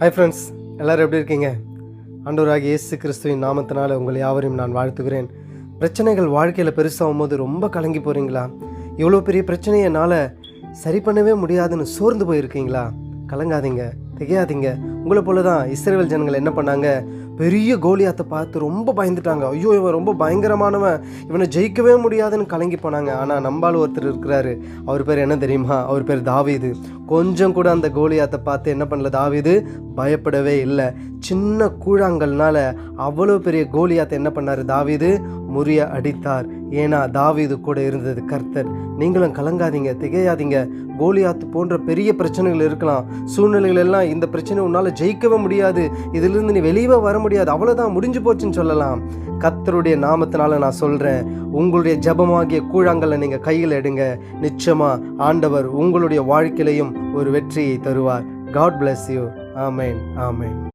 Hi friends, எல்லோரும் எப்படி இருக்கீங்க? ஆண்டவராகிய இயேசு கிறிஸ்துவின் நாமத்தினால உங்களை யாவரையும் நான் வாழ்த்துகிறேன். பிரச்சனைகள் வாழ்க்கையில் பெருசாகும் போது ரொம்ப கலங்கி போகிறீங்களா? இவ்வளோ பெரிய பிரச்சனையை என்னால் சரி பண்ணவே முடியாதுன்னு சோர்ந்து போயிருக்கீங்களா? கலங்காதீங்க, திகையாதீங்க. உங்களை போல தான் இஸ்ரவேல் ஜனங்கள் என்ன பண்ணாங்க, பெரிய கோலியாத்தை பார்த்து ரொம்ப பயந்துட்டாங்க. ஐயோ, இவன் ரொம்ப பயங்கரமானவன், இவனை ஜெயிக்கவே முடியாதுன்னு கலங்கி போனாங்க. ஆனால் நம்பால் ஒருத்தர் இருக்கிறாரு. அவர் பேர் என்ன தெரியுமா? அவர் பேர் தாவீது. கொஞ்சம் கூட அந்த கோலியாத்தை பார்த்து என்ன பண்ணல தாவீது? பயப்படவே இல்லை. சின்ன கூழாங்கல்னால அவ்வளோ பெரிய கோலியாத்தை என்ன பண்ணார்? தாவீது முறிய அடித்தார். ஏன்னா தாவீது கூட இருந்தது கர்த்தர். நீங்களும் கலங்காதீங்க, திகையாதீங்க. கோலியாத்து போன்ற பெரிய பிரச்சனைகள் இருக்கலாம், சூழ்நிலைகள் எல்லாம். இந்த பிரச்சனை உன்னால் ஜெயிக்கவே முடியாது, இதிலிருந்து நீ வெளியே வர முடியாது, அவ்வளோதான், முடிஞ்சு போச்சுன்னு சொல்லலாம். கர்த்தருடைய நாமத்தினால நான் சொல்கிறேன், உங்களுடைய ஜெபமாகிய கூழாங்கல்லை நீங்கள் கையில் எடுங்க. நிச்சயமாக ஆண்டவர் உங்களுடைய வாழ்க்கையிலையும் ஒரு வெற்றியை தருவார். God bless you. Amen, amen.